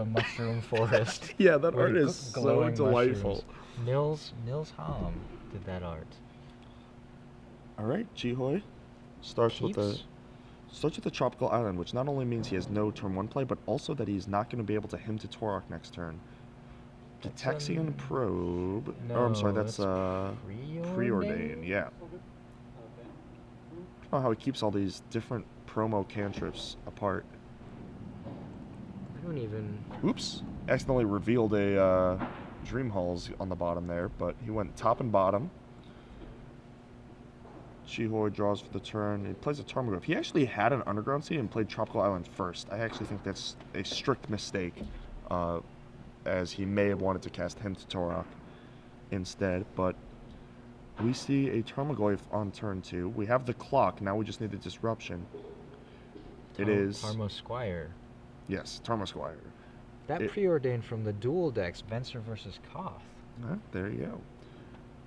a mushroom forest. Yeah, that with art is so glowing delightful. mushrooms. Nils Hom did that art. All right, Jihoy starts with the tropical island, which not only means he has no turn 1 play, but also that he's not going to be able to him to Torok next turn. Gitaxian Probe. No, oh, I'm sorry, that's Preordain? Yeah. I don't know how he keeps all these different promo cantrips apart. I don't even... Oops. Accidentally revealed a Dream Halls on the bottom there, but he went top and bottom. Jihoy draws for the turn. He plays a Tarmogoyf. He actually had an Underground Sea and played Tropical Island first. I actually think that's a strict mistake, as he may have wanted to cast him to Torok instead, but we see a Tarmogoyf on turn 2. We have the clock. Now we just need the disruption. It is... Tarmo Squire. Yes, Tarmo Squire. That preordained from the dual decks, Venser versus Koth. There you go.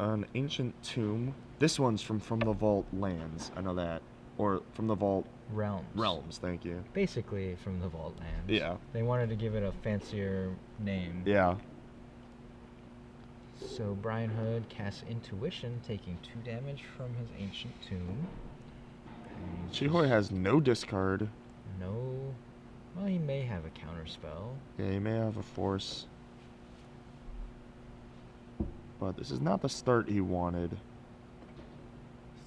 An Ancient Tomb. This one's from the Vault Lands. I know that. Or from the Vault... Realms, thank you. Basically from the Vault Lands. Yeah. They wanted to give it a fancier name. Yeah. So Brian Hood casts Intuition, taking 2 damage from his Ancient Tomb. Jihoy has no discard. No... Well, he may have a counter spell. Yeah, he may have a force. But this is not the start he wanted.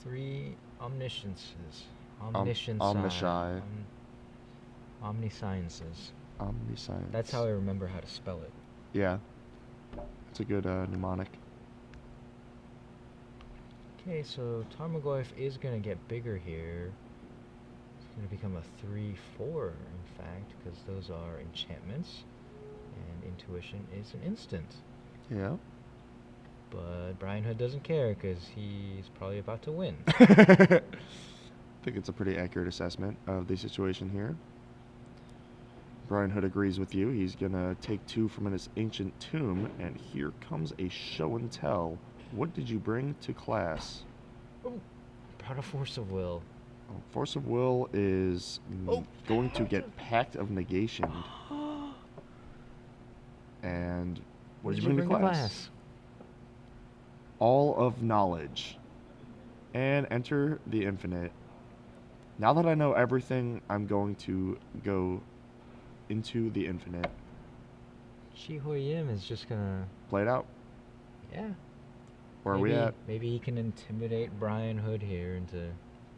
3 Omnisciences. Omnisci. Omnisciences. Omniscience. That's how I remember how to spell it. Yeah. It's a good mnemonic. Okay, so Tarmogoyf is going to get bigger here. It's going to become a 3/4, in fact, because those are enchantments. And Intuition is an instant. Yeah. But Brian Hood doesn't care, because he's probably about to win. I think it's a pretty accurate assessment of the situation here. Brian Hood agrees with you. He's going to take 2 from his Ancient Tomb, and here comes a show and tell. What did you bring to class? Oh, brought a Force of Will. Oh, Force of Will is going to get Pact of Negation. And what did you bring to class? All of Knowledge. And enter the Infinite. Now that I know everything, I'm going to go into the Infinite. Jihoy Yim is just gonna... Play it out. Yeah. Where are we at? Maybe he can intimidate Brian Hood here into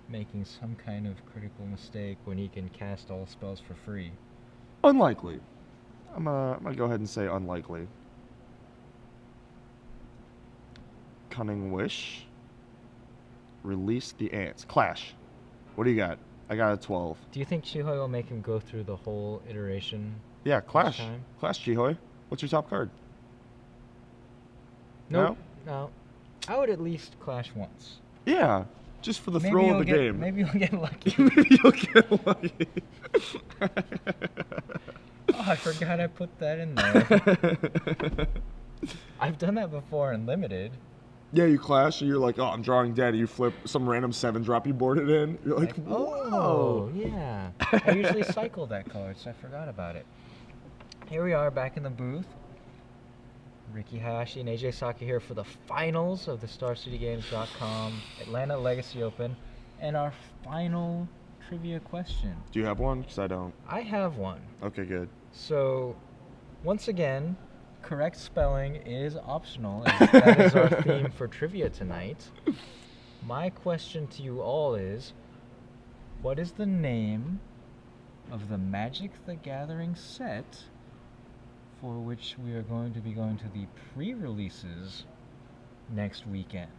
making some kind of critical mistake when he can cast all spells for free. Unlikely. I'm gonna go ahead and say unlikely. Cunning Wish. Release the ants. Clash. What do you got? I got a 12. Do you think Jihoy will make him go through the whole iteration? Yeah, Clash. Time? Clash, Jihoy. What's your top card? Nope. No. I would at least clash once. Yeah, just for the thrill of the game. Maybe you'll get lucky. Maybe you'll get lucky. Oh, I forgot I put that in there. I've done that before in Limited. Yeah, you clash and you're like, oh, I'm drawing dead. You flip some random 7-drop, you board it in. You're like, whoa. Oh, yeah. I usually cycle that card, so I forgot about it. Here we are back in the booth. Ricky Hayashi and AJ Saki here for the finals of the StarCityGames.com Atlanta Legacy Open. And our final trivia question. Do you have one? Because I don't. I have one. Okay, good. So, once again, correct spelling is optional, as that is our theme for trivia tonight. My question to you all is, what is the name of the Magic the Gathering set for which we are going to be going to the pre-releases next weekend?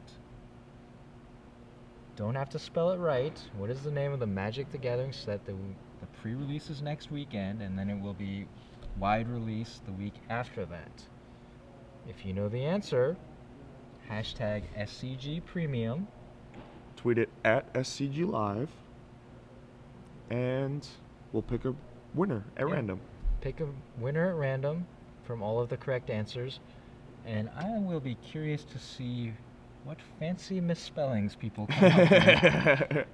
Don't have to spell it right. What is the name of the Magic the Gathering set that the pre-releases next weekend, and then it will be wide release the week after that? If you know the answer, hashtag SCG Premium. Tweet it at SCG Live, and we'll pick a winner at random. Pick a winner at random from all of the correct answers, and I will be curious to see what fancy misspellings people come up with.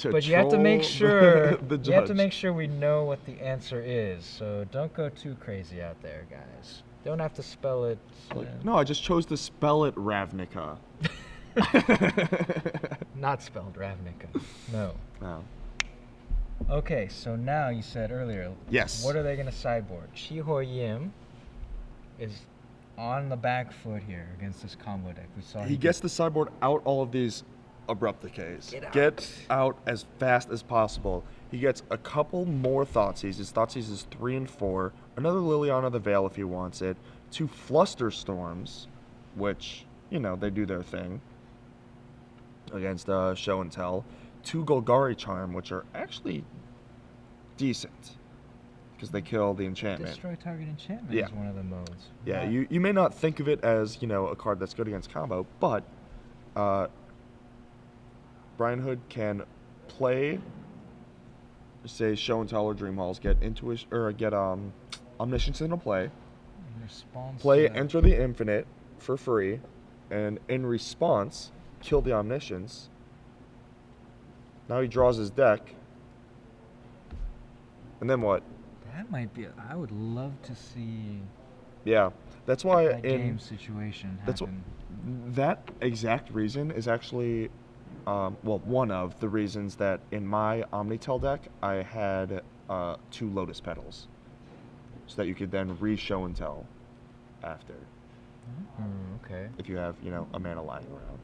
But you have to make troll sure the you have to judge. make sure we know what the answer is. So don't go too crazy out there, guys. Don't have to spell it. No, I just chose to spell it Ravnica. Not spelled Ravnica. No. No. Okay, so now you said earlier. Yes. What are they gonna sideboard? Chi-Ho Yim is on the back foot here against this combo deck. We saw He gets the sideboard out all of these abrupt decays. Get out as fast as possible. He gets a couple more Thoughtseize. His Thoughtseize is 3 and 4. Another Liliana the Veil if he wants it. 2 Flusterstorms, which, you know, they do their thing against Show and Tell. 2 Golgari Charm, which are actually decent because they kill the enchantment. Destroy target enchantment Yeah. is one of the modes. Yeah, Not- you may not think of it as, you know, a card that's good against combo, but Brian Hood can play, say, Show and Tell or Dream Halls, get Intuition or get Omniscience into play, in response play to- Enter the Infinite for free, and in response, kill the Omniscience. Now he draws his deck, and then what? That might be. I would love to see Yeah, that's why that in game situation that's happen. that exact reason is actually, well, one of the reasons that in my Omnitel deck I had 2 Lotus Petals, so that you could then re-show and tell after Okay. if you have, you know, a mana lying around.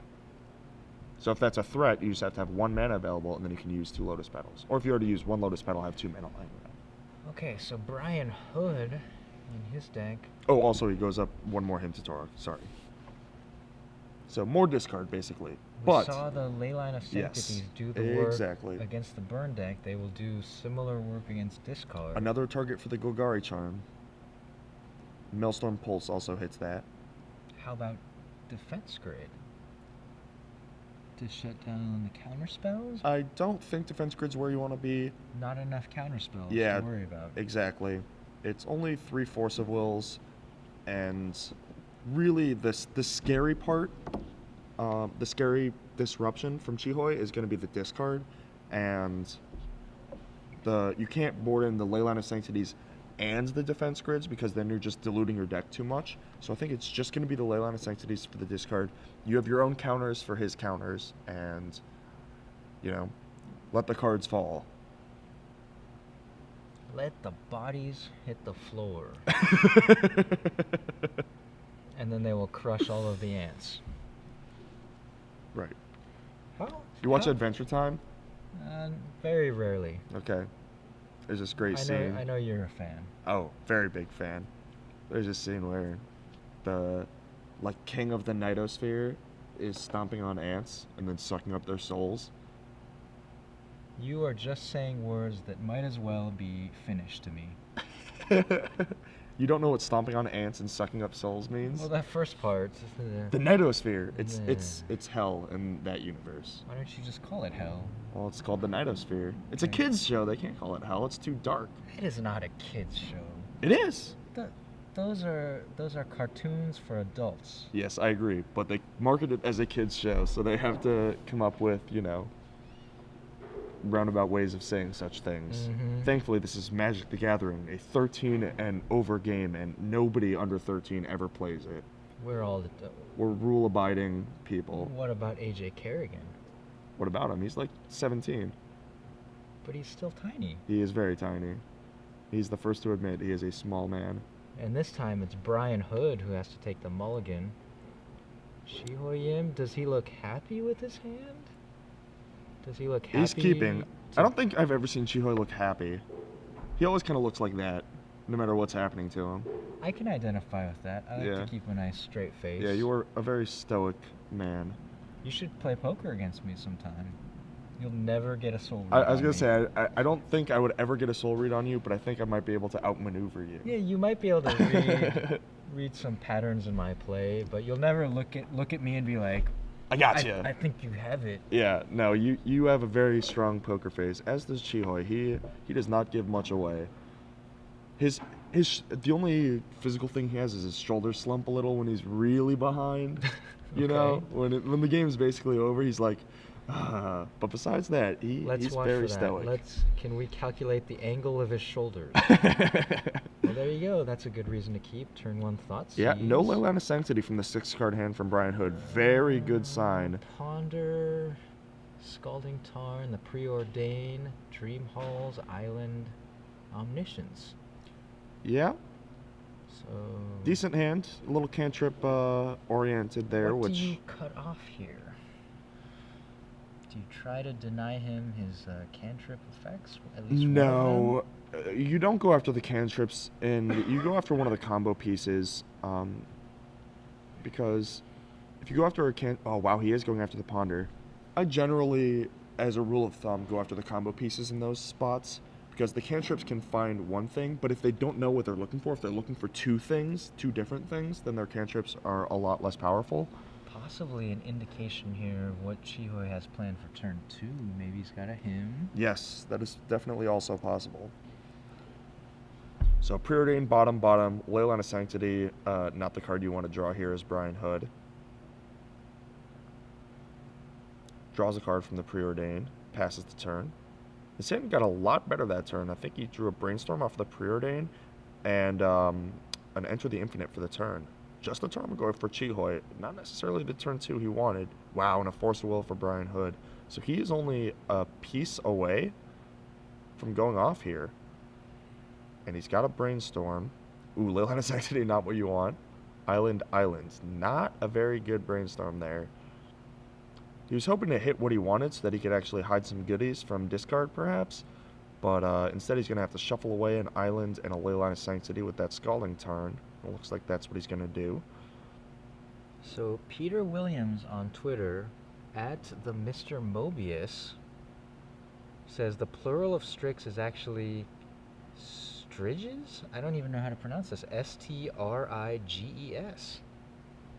So if that's a threat, you just have to have 1 mana available, and then you can use 2 Lotus Petals. Or if you already use 1 Lotus Petal, have 2 mana lying around. Okay, so Brian Hood in his deck. Oh, also he goes up 1 more hint to Torok. Sorry. So more discard basically. We But saw the Leyline of yes, Sanctities do the work exactly. against the burn deck. They will do similar work against discard. another target for the Golgari Charm. Maelstrom Pulse also hits that. How about Defense Grid? To shut down the counter spells? I don't think Defense Grid's where you want to be. Not enough counter spells Yeah, to worry about. Exactly. It's only 3 Force of Wills, and really the scary part, the scary disruption from Chi-Hoi is going to be the discard, and you can't board in the Leyline of Sanctities and the Defense Grids because then you're just diluting your deck too much. So I think it's just going to be the Leyline of Sanctities for the discard. You have your own counters for his counters, and, you know, let the cards fall. Let the bodies hit the floor. And then they will crush all of the ants. Right. How? You watch how- Adventure Time? Very rarely. Okay. There's this great I scene. know you're a fan. Oh, very big fan. There's this scene where the king of the Nightosphere is stomping on ants and then sucking up their souls. You are just saying words that might as well be finished to me. You don't know what stomping on ants and sucking up souls means? Well, that first part. The Nightosphere. It's Yeah. it's hell in that universe. Why don't you just call it hell? Well, it's called the Nightosphere. It's a Okay. kids show. They can't call it hell. It's too dark. It is not a kids show. It is. Those are cartoons for adults. Yes, I agree. But they market it as a kids show, so they have to come up with, you know, roundabout ways of saying such things. Mhm. Thankfully, this is Magic the Gathering, a 13 and over game, and nobody under 13 ever plays it. We're all. We're rule-abiding people. What about AJ Kerrigan? What about him? He's like 17. But he's still tiny. He is very tiny. He's the first to admit he is a small man. And this time it's Brian Hood who has to take the mulligan. Chi-Hoi Yim, does he look happy with his hand? Does he look happy? He's keeping. to- I don't think I've ever seen Chi-Hoi look happy. He always kind of looks like that, no matter what's happening to him. I can identify with that. I like Yeah. to keep a nice straight face. Yeah, you are a very stoic man. You should play poker against me sometime. You'll never get a soul read I was on gonna me. say I don't think I would ever get a soul read on you, but I think I might be able to outmaneuver you. Yeah, you might be able to read some patterns in my play, but you'll never look at me and be like, I gotcha. I think you have it. Yeah, no, you have a very strong poker face, as does Chi-Hoi. He does not give much away. The only physical thing he has is his shoulders slump a little when he's really behind. You know, Okay. when the game's basically over, he's like, But besides that, Let's he's watch very for that. stoic. Can we calculate the angle of his shoulders? Well, there you go. That's a good reason to keep. Turn 1 thoughts. Yeah, no Leyline of Sanctity from the 6-card hand from Brian Hood. Very good sign. Ponder, Scalding Tarn, the Preordain, Dream Halls, Island, Omniscience. Yeah, So decent hand. A little cantrip oriented there, what which do you cut off here? Do you try to deny him his cantrip effects? At least no, you don't go after the cantrips, and you go after one of the combo pieces. Because if you go after oh wow, he is going after the ponder. I generally, as a rule of thumb, go after the combo pieces in those spots because the cantrips can find one thing, but if they don't know what they're looking for, if they're looking for two different things, then their cantrips are a lot less powerful. Possibly an indication here of what Chihoi has planned for turn 2. Maybe he's got a hymn. Yes, that is definitely also possible. So Preordain, bottom, Leyline of Sanctity, not the card you want to draw here is Brian Hood. Draws a card from the Preordain, passes the turn. His hand got a lot better that turn. I think he drew a Brainstorm off the Preordain and an Enter the Infinite for the turn. Just a Tarmogoyf for Chihoi, not necessarily the turn 2 he wanted. Wow, and a Force of Will for Brian Hood. So he is only a piece away from going off here. And he's got a Brainstorm. Ooh, Leyline of Sanctity, not what you want. Islands, not a very good Brainstorm there. He was hoping to hit what he wanted so that he could actually hide some goodies from discard, perhaps. But instead, he's going to have to shuffle away an Island and a Leyline of Sanctity with that Scalding Tarn. It looks like that's what he's going to do. So Peter Williams on Twitter, at the Mr. Mobius, says the plural of Strix is actually Striges? I don't even know how to pronounce this. Striges.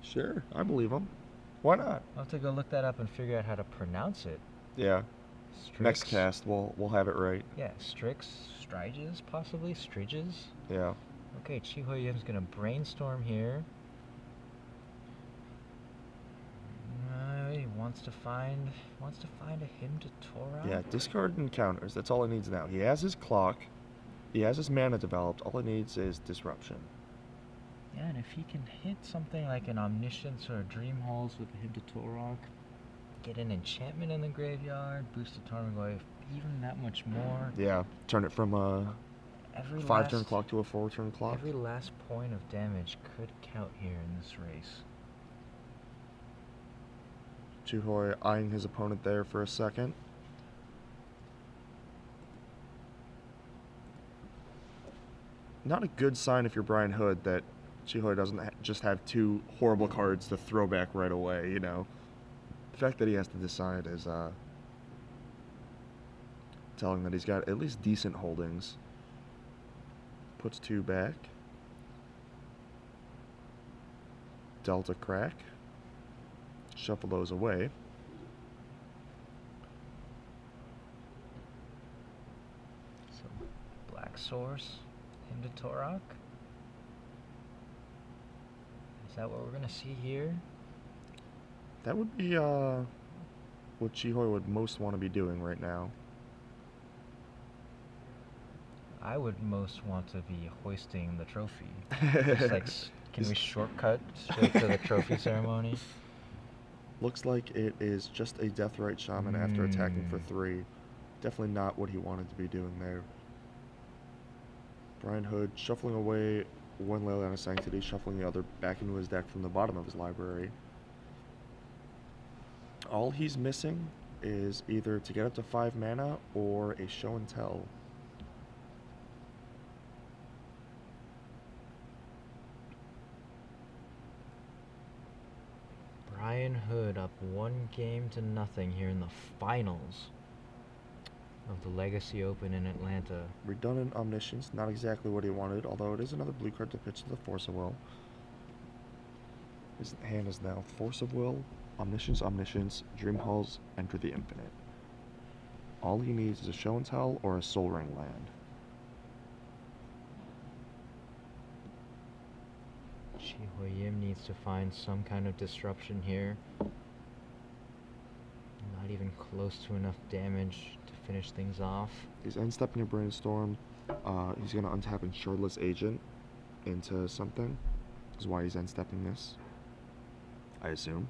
Sure, I believe him. Why not? I'll have to go look that up and figure out how to pronounce it. Yeah. Strix. Next cast, we'll have it right. Yeah, Strix, Striges, possibly Striges. Yeah. Okay, Chihoi Yim's gonna Brainstorm here. He wants to find a hymn to Torah. Yeah, discard encounters. That's all he needs now. He has his clock. He has his mana developed. All he needs is disruption. Yeah, and if he can hit something like an Omniscience or a Dream Halls with a hymn to Torah, get an enchantment in the graveyard, boost the Tarmogoyf even that much more. Yeah, turn it from a 5-turn clock to a 4-turn clock. Every last point of damage could count here in this race. Chihoi eyeing his opponent there for a second. Not a good sign if you're Brian Hood that Chihoi doesn't just have 2 horrible cards to throw back right away, you know. The fact that he has to decide is telling that he's got at least decent holdings. Puts 2 back. Delta Crack. Shuffle those away. So, Black Source, hymn to Torah. Is that what we're going to see here? That would be what Chihoi would most want to be doing right now. I would most want to be hoisting the trophy. Just like, can we shortcut straight to the trophy ceremony? Looks like it is just a Deathrite Shaman after attacking for 3. Definitely not what he wanted to be doing there. Brian Hood shuffling away 1 Leyline of Sanctity, shuffling the other back into his deck from the bottom of his library. All he's missing is either to get up to 5 mana or a Show and Tell. Brian Hood up 1-0 here in the finals of the Legacy Open in Atlanta. Redundant Omniscience, not exactly what he wanted, although it is another blue card to pitch to the Force of Will. His hand is now Force of Will, Omniscience, Dream Halls, Enter the Infinite. All he needs is a Show and Tell or a Soul Ring land. Chihoi Yim needs to find some kind of disruption here. Not Not even close to enough damage to finish things off. He's unstepping a Brainstorm. He's going to untap and Shardless Agent into something. Is why he's unstepping this, I assume.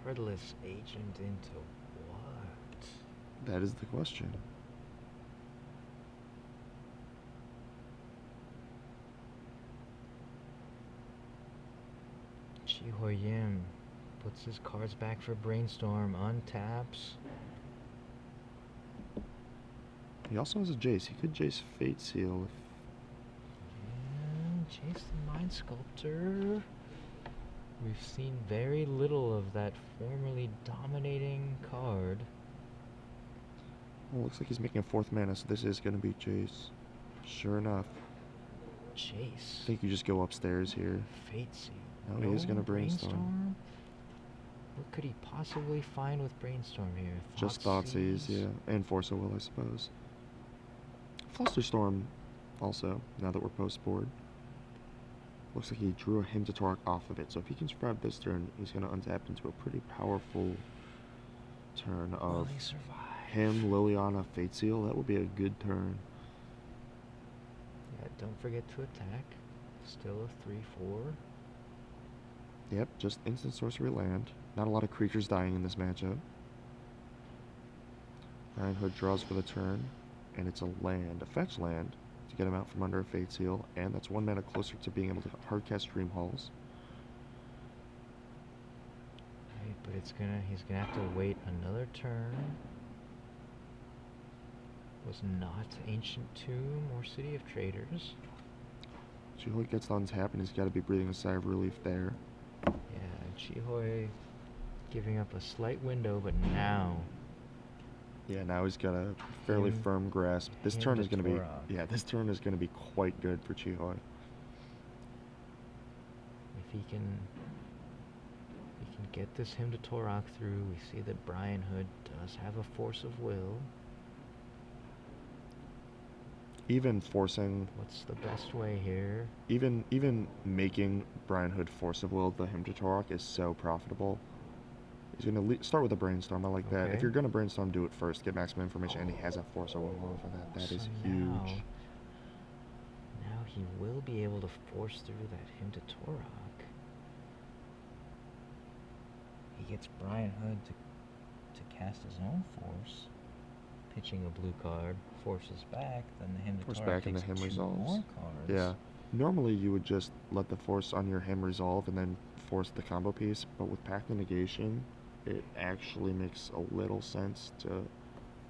Shardless Agent into what? That is the question. Chi-Hoi-Yim puts his cards back for Brainstorm, untaps. He also has a Jace. He could Jace Fate Seal if... Yeah, Jace the Mind Sculptor. We've seen very little of that formerly dominating card. Well, looks like he's making a 4th mana, so this is going to be Jace. Sure enough. Jace. I think you just go upstairs here. Fate Seal. No, he is going to Brainstorm. What could he possibly find with Brainstorm here? Just Thoughtseize, yeah. And Force of Will, I suppose. Flusterstorm also, now that we're post-board. Looks like he drew a Hymn to Torque off of it, so if he can survive this turn, he's going to untap into a pretty powerful turn of him, Liliana, Fate Seal. That would be a good turn. Yeah, don't forget to attack. Still a 3/4. Yep, just instant sorcery land. Not a lot of creatures dying in this matchup. Iron Hood draws for the turn, and it's a land, a fetch land, to get him out from under a Fate Seal, and that's 1 mana closer to being able to hardcast Dream Halls. Right, but he's gonna have to wait another turn. Was not Ancient Tomb or City of Traders. Chi-Hoi gets on tap, and he's got to be breathing a sigh of relief there. Yeah, Chi-Hoi giving up a slight window, but now... Yeah, now he's got a fairly firm grasp. This turn is going to be... Yeah, this turn is going to be quite good for Chi-Hoi. If he can get this Hymn to Torok through, we see that Brian Hood does have a Force of Will. Even forcing... What's the best way here? Even making Brian Hood Force of Will the Hymn to Torok is so profitable. He's going to start with a Brainstorm. I like that. If you're going to Brainstorm, do it first. Get maximum information, and he has a Force of Will over that. That is huge. Now he will be able to force through that Hymn to Torok. He gets Brian Hood to cast his own Force. Pitching a blue card, forces back, then the Hymn to Force Torok back and the takes Hymn two resolves. more cards. Yeah. Normally you would just let the Force on your Hymn resolve and then force the combo piece, but with Pact the Negation, it actually makes a little sense to,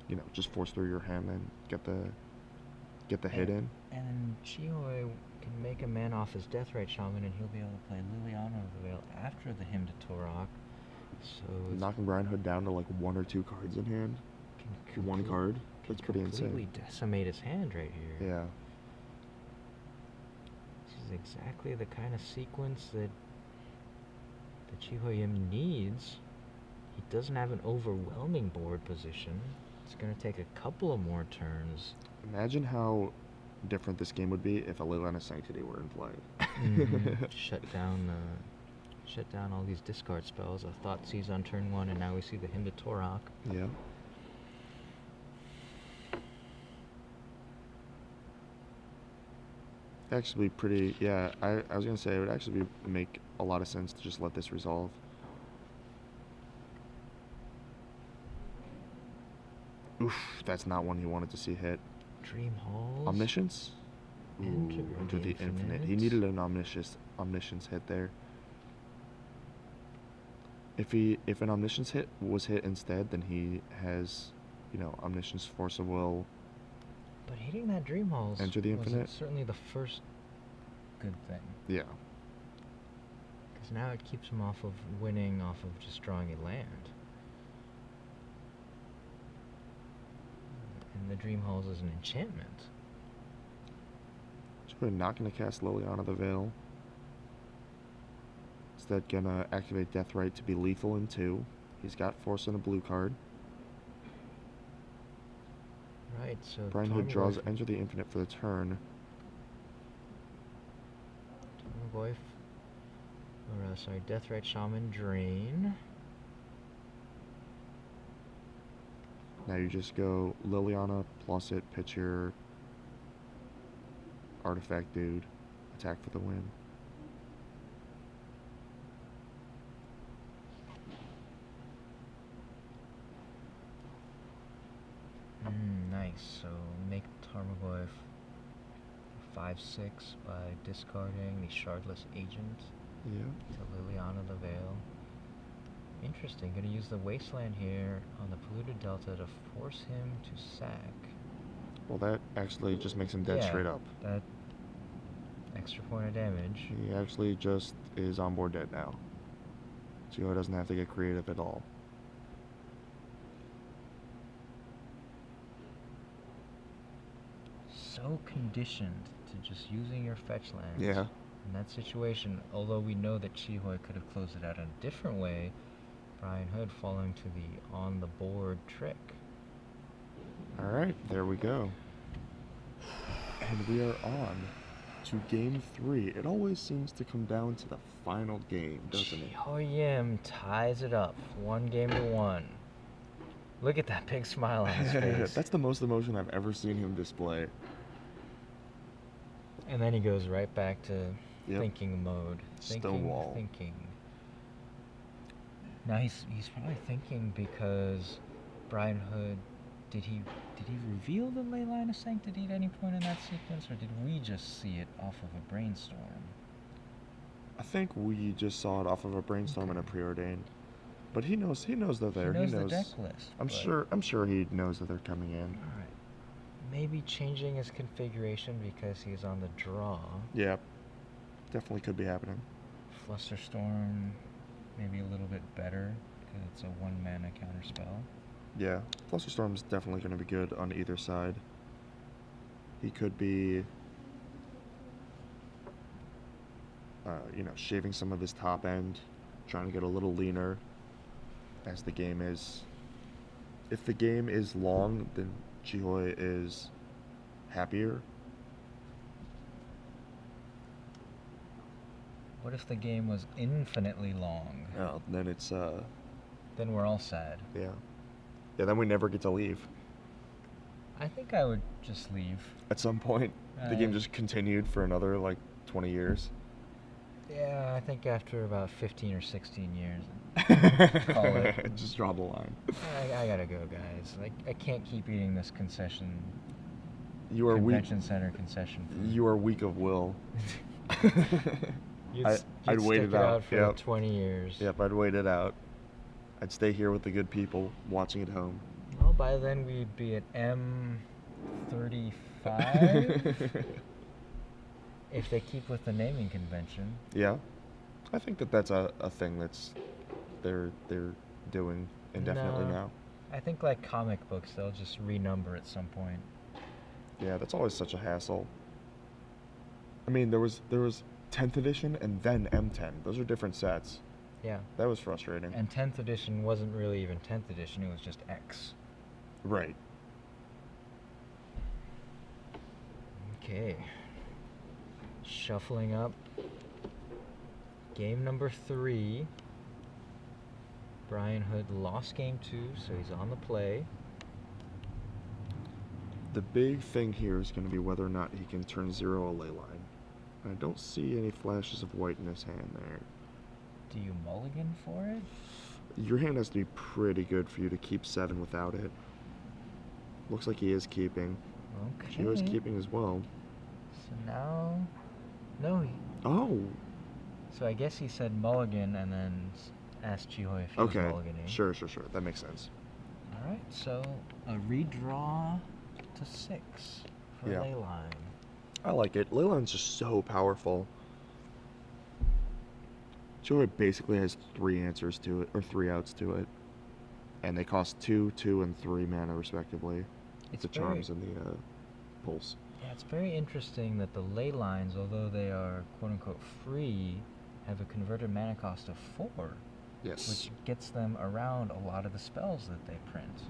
you know, just force through your Hymn and get the hit in. And Chi-Hoi can make a man off his Deathrite Shaman, and he'll be able to play Liliana of the Veil after the Hymn to Torok. So knocking Brian Hood down to like 1 or 2 cards in hand. 1 card. That's pretty insane. Completely decimate his hand right here. Yeah. This is exactly the kind of sequence that Chi-Hoi-Yim needs. He doesn't have an overwhelming board position. It's going to take a couple of more turns. Imagine how different this game would be if a Liliana Sanctity were in play. Shut down all these discard spells. A Thoughtseize on turn 1, and now we see the Hymn to Torok. Yeah. Actually pretty, yeah, I was going to say it would actually make a lot of sense to just let this resolve. Oof, that's not one he wanted to see hit. Dream Halls. Omniscience? Ooh, Enter the Infinite. He needed an Omniscience hit there. If an Omniscience hit was hit instead, then he has, you know, Omniscience, Force of Will. But hitting that Dream Halls Enter the Infinite. was certainly the first good thing. Yeah. Because now it keeps him off of winning off of just drawing a land. And the Dream Halls is an enchantment. So we're not going to cast Liliana the Veil. Instead, going to activate Deathrite to be lethal in 2. He's got Force and a blue card. Right, so Brian Hood draws Enter the Infinite for the turn. Tarmogoyf Or, sorry, Deathrite Shaman Drain. Now you just go Liliana, plus it, pitch your artifact dude, attack for the win. Nice. So make Tarmogoyf 5/6 by discarding the Shardless Agent Yeah. to Liliana the Veil. Interesting. Gonna use the Wasteland here on the Polluted Delta to force him to sack. Well, that actually just makes him dead straight up. That extra point of damage. He actually just is on board dead now. Geo doesn't have to get creative at all. So conditioned to just using your fetch lands. Yeah. In that situation, although we know that Chihoy could have closed it out in a different way, Brian Hood falling to the on the board trick. Alright, there we go. And we are on to game 3. It always seems to come down to the final game, doesn't it? Chihoy Yim ties it up, 1-1. Look at that big smile on his face. That's the most emotion I've ever seen him display. And then he goes right back to Yep. thinking mode. Stonewall. Thinking. Now he's probably thinking because Brian Hood, did he reveal the Ley Line of Sanctity at any point in that sequence, or did we just see it off of a brainstorm? I think we just saw it off of a brainstorm and a preordained. But he knows they're there. He knows the deck list. I'm sure he knows that they're coming in. Alright. Maybe changing his configuration because he's on the draw. Yeah. Definitely could be happening. Flusterstorm, maybe a little bit better because it's a 1-mana counter spell. Yeah. Flusterstorm's definitely going to be good on either side. He could be, shaving some of his top end, trying to get a little leaner as the game is. If the game is long, then Chihoy is happier. What if the game was infinitely long? Oh, then it's Then we're all sad. yeah. Yeah, then we never get to leave. I think I would just leave. At some point, the game just continued for another, 20 years. Yeah, I think after about 15 or 16 years. Call it. Just draw the line. I gotta go, guys. I can't keep eating this convention center concession food. You are weak of will. You'd I'd wait stick it out. for Yep. 20 years. Yep, I'd wait it out. I'd stay here with the good people watching at home. Well, by then we'd be at M35. If they keep with the naming convention. Yeah, I think that's a thing that's they're doing indefinitely No. now. I think like comic books, they'll just renumber at some point. Yeah, that's always such a hassle. I mean, there was 10th edition and then M10. Those are different sets. Yeah. That was frustrating. And 10th edition wasn't really even 10th edition, it was just X. Right. Okay. Shuffling up. Game number 3. Brian Hood lost game 2, so he's on the play. The big thing here is going to be whether or not he can turn 0 a ley line. I don't see any flashes of white in his hand there. Do you mulligan for it? Your hand has to be pretty good for you to keep 7 without it. Looks like he is keeping. Okay. Gio is keeping as well. So now... No. Oh! So I guess he said mulligan and then asked Chihoy if he was Okay. mulliganing. Sure. That makes sense. Alright, so a redraw to 6 for Yeah. Leyline. I like it. Leyline's just so powerful. Joy basically has 3 answers to it, or 3 outs to it. And they cost 2, 2, and 3 mana respectively. It's The charms and the pulse. Yeah, it's very interesting that the ley lines, although they are quote-unquote free, have a converted mana cost of 4, Yes. which gets them around a lot of the spells that they print.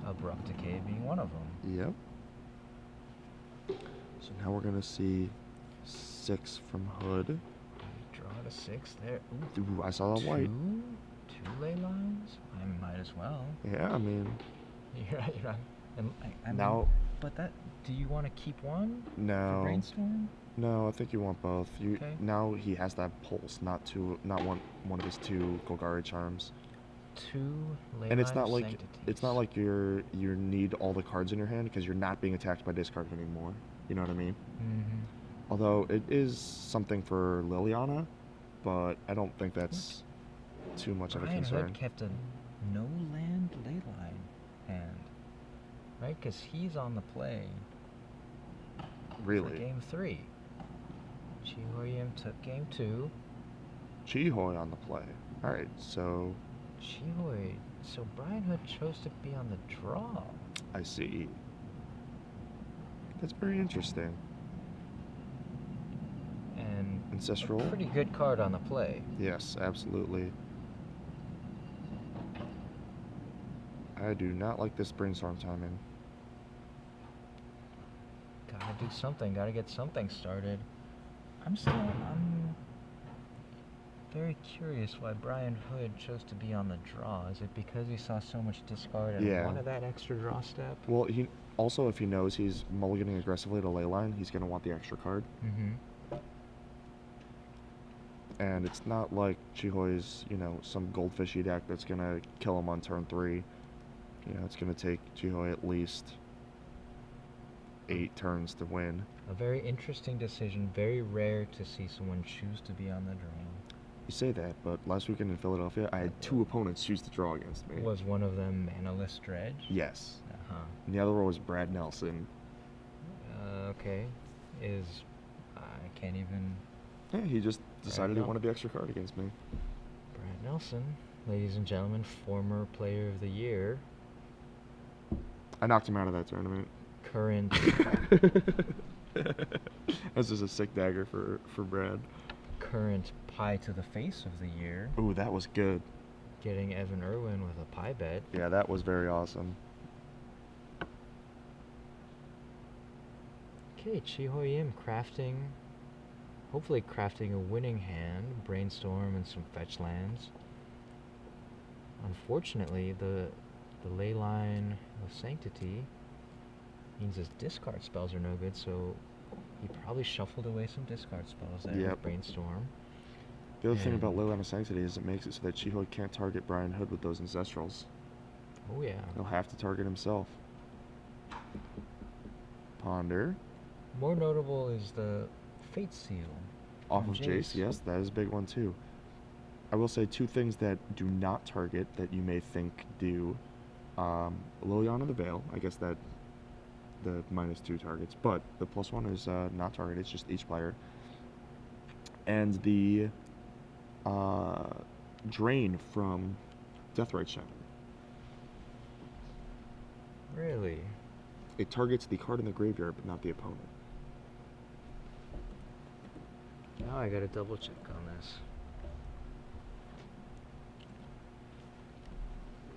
Abrupt Decay being one of them. Yep. So now we're going to see 6 from Hood. Draw got a 6 there. Ooh, I saw that white. Two ley lines? I might as well. Yeah, I mean, You're right, you're right. And I mean, now, but that, do you want to keep one for no, brainstorm? no, I think you want both. Okay. Now he has that pulse, not one of his 2 Golgari charms. 2 ley And line it's not of like sanctities. you need all the cards in your hand because you're not being attacked by discard anymore. You know what I mean? Mm-hmm. Although it is something for Liliana, but I don't think that's too much of a Brian concern. Hood kept a no land ley line hand, right? Because he's on the play for Really? game 3. Chi-Hoi-Yim took game 2. Chi-Hoi on the play. Alright, so Chi-Hoi, so Brian Hood chose to be on the draw. I see. That's very interesting. And Ancestral? a pretty good card on the play. Yes, absolutely. I do not like this brainstorm timing. Gotta do something, gotta get something started. I'm very curious why Brian Hood chose to be on the draw. Is it because he saw so much discard and Yeah. wanted that extra draw step? Well, he also, if he knows he's mulliganing aggressively to ley line, he's going to want the extra card. Mm-hmm. And it's not like Chi-Hoi's, some goldfishy deck that's going to kill him on turn 3. It's going to take Chi-Hoi at least 8 turns to win. A very interesting decision. Very rare to see someone choose to be on the draw. You say that, but last weekend in Philadelphia, I had 2 opponents choose to draw against me. Was one of them Manaless Dredge? Yes. Uh-huh. And the other one was Brad Nelson. Okay. I can't even... Yeah, he just decided he go. wanted the extra card against me. Brad Nelson, ladies and gentlemen, former player of the year. I knocked him out of that tournament. Current... That's just a sick dagger for Brad. Current pie to the face of the year. Ooh, that was good. Getting Evan Irwin with a pie bet. Yeah, that was very awesome. Okay, Chi-Hoi-Yim hopefully crafting a winning hand, brainstorm and some fetch lands. Unfortunately, the ley line of sanctity means his discard spells are no good, so he probably shuffled away some discard spells there with brainstorm. The other thing about Ley Line of Sanctity is it makes it so that Chi-Hoi can't target Brian Hood with those Ancestrals. Oh yeah. He'll have to target himself. Ponder. More notable is the Fate Seal. Off of Jace, yes, that is a big one too. I will say 2 things that do not target that you may think do. Liliana the Veil, I guess that the -2 targets, but the +1 is not targeted, it's just each player. And the Drain from Deathrite Shaman. Really? It targets the card in the graveyard, but not the opponent. Now I gotta double check on this.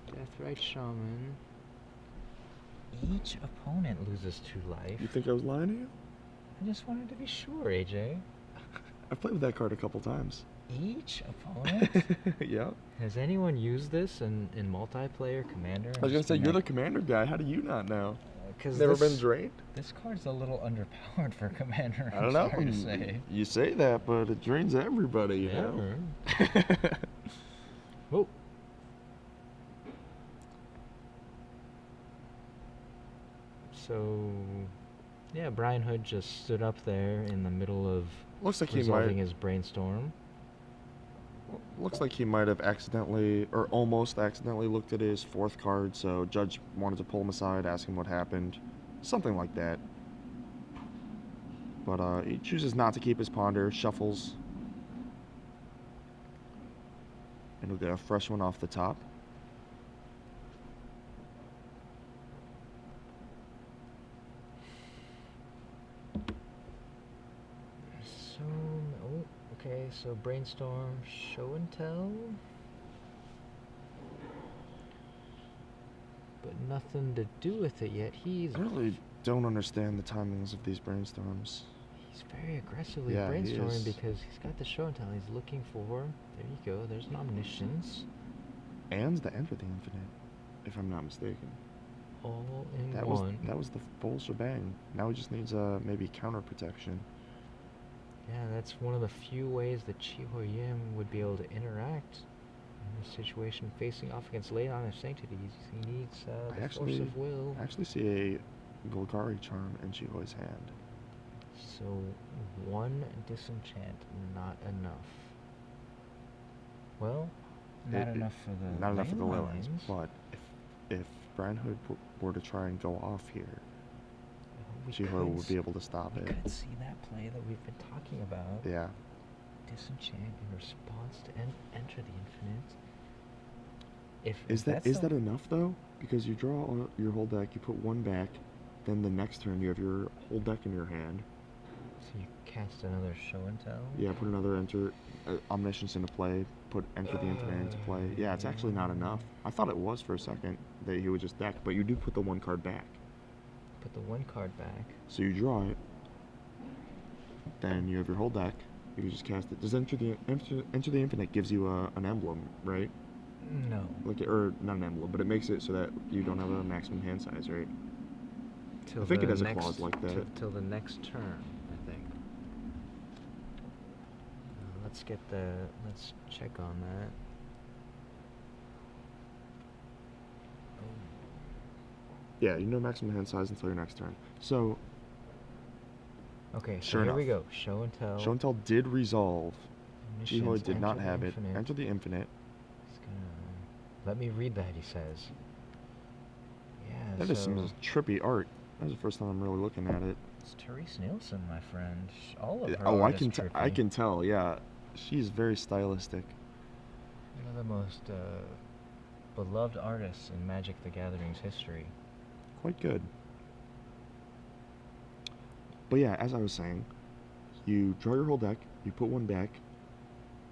Deathrite Shaman. Each opponent loses 2 life. You think I was lying to you? I just wanted to be sure, AJ. I've played with that card a couple times. Each opponent? Yeah. Has anyone used this in multiplayer Commander? I was gonna say, you're the Commander guy. How do you not know? Because Never been drained? This card's a little underpowered for Commander. I don't know. Sorry to say. You say that, but it drains everybody, you know? Oh. So, yeah, Brian Hood just stood up there in the middle of Looks like he resolving might. his brainstorm. Looks like he might have accidentally, or almost accidentally, looked at his 4th card. So Judge wanted to pull him aside, ask him what happened, something like that. But he chooses not to keep his ponder, shuffles, and he'll get a fresh one off the top. So, oh, okay, so brainstorm, show and tell. But nothing to do with it yet. I really don't understand the timings of these brainstorms. He's He's very aggressively Yeah, he brainstorming is. because he's got the show and tell. He's looking for. There you go. There's an omniscience. And the Enter the Infinite, if I'm not mistaken. All in That one. was the full shebang. Now he just needs maybe counter protection. Yeah, that's one of the few ways that Chiho Yim would be able to interact in this situation, facing off against late on his sanctities. He needs the force of will. I actually see a Golgari charm in Chihoi's hand. So one disenchant, not enough. Well, not enough for the not enough for the ley ley lines. lines. But if Brian Hood were to try and go off here, Chihoi would be able to stop it. We could see that play that we've been talking about. Yeah. Disenchant in response to enter the infinite. Is that enough though? Because you draw your whole deck, you put one back, then the next turn you have your whole deck in your hand. So you cast another show and tell? Yeah, put another omniscience into play, put enter the infinite into play. Yeah, it's actually not enough. I thought it was for a second that he would just deck, but you do put the one card back. Put the one card back. So you draw it, then you have your whole deck. You can just cast it. Does enter the infinite gives you an emblem, right? No. Or not an emblem, but it makes it so that you don't have a maximum hand size, right? Till I think it has a clause like that. Till the next turn, I think. Let's check on that. Yeah, you know maximum hand size until your next turn. So. Okay, so sure here enough. we go. Show and tell. Show and tell did resolve. Chihoi did not enter have the it. infinite. Enter the infinite. He's gonna let me read that. He says. Yeah. That is some trippy art. That's the first time I'm really looking at it. It's Therese Nielsen, my friend. All of her Oh, art is trippy. I can tell. Yeah, she's very stylistic. One of the most beloved artists in Magic: The Gathering's history. Quite good. But yeah, as I was saying, you draw your whole deck, you put one back,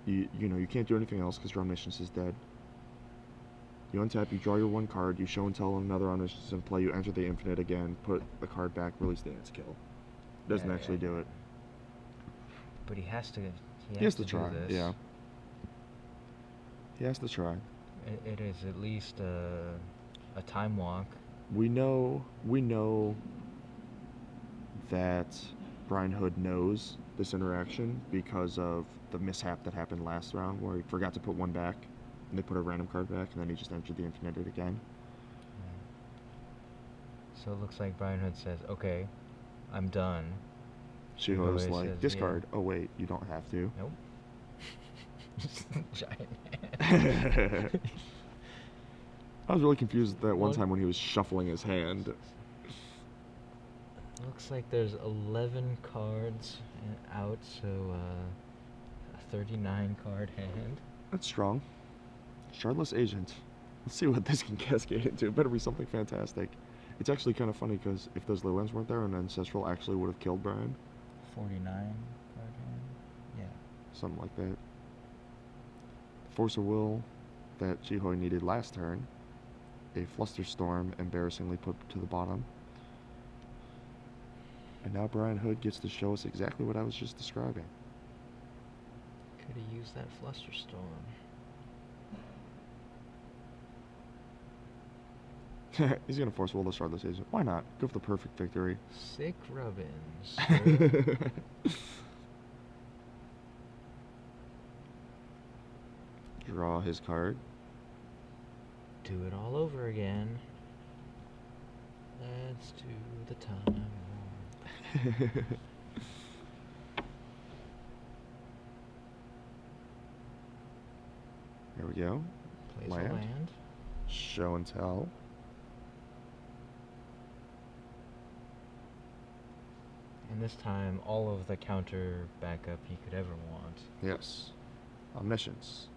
you can't do anything else because your omniscience is dead. You untap, you draw your one card, you show and tell another omniscience in play, you enter the infinite again, put the card back, release the ants kill. Doesn't actually do it. But he has to. He has to do try. this. Yeah. He has to try. It is at least a time walk. We know that Brian Hood knows this interaction because of the mishap that happened last round where he forgot to put one back and they put a random card back and then he just entered the infinite again. So it looks like Brian Hood says, okay, I'm done. Chihoi's like, discard. Yeah. Oh wait, you don't have to. Nope. Giant hand. I was really confused that one time when he was shuffling his hand. Looks like there's 11 cards out, so a 39 card hand. That's strong. Shardless Agent. Let's see what this can cascade into. It better be something fantastic. It's actually kind of funny because if those Lowlands weren't there, an Ancestral actually would have killed Brian. 49 card hand? Yeah. Something like that. Force of Will that Chihoi needed last turn. A Flusterstorm embarrassingly put to the bottom. And now Brian Hood gets to show us exactly what I was just describing. Could have used that Flusterstorm. He's going to Force Will the Shardless Agent. Why not? Go for the perfect victory. Sick rubbins. Draw his card. Do it all over again. Let's do the time. There we go. Plays a land. Show and tell. And this time, all of the counter backup he could ever want. Yes. Omniscience.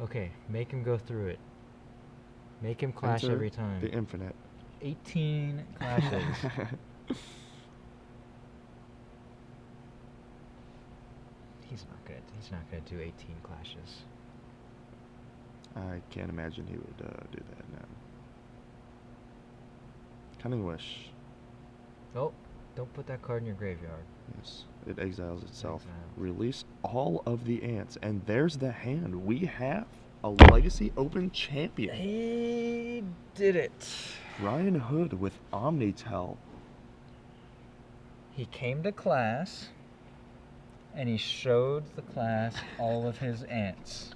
Okay, make him go through it. Make him clash Enter every time. the infinite. 18 clashes. He's not gonna do 18 clashes. I can't imagine he would do that now. Cunning Wish. Oh, Don't put that card in your graveyard. Yes, it exiles itself. Exiles. Release all of the ants, and there's the hand. We have a Legacy Open champion. He did it. Ryan Hood with Omnitel. He came to class, and he showed the class all of his ants.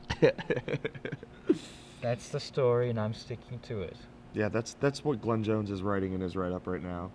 That's the story, and I'm sticking to it. Yeah, that's what Glenn Jones is writing in his write-up right now.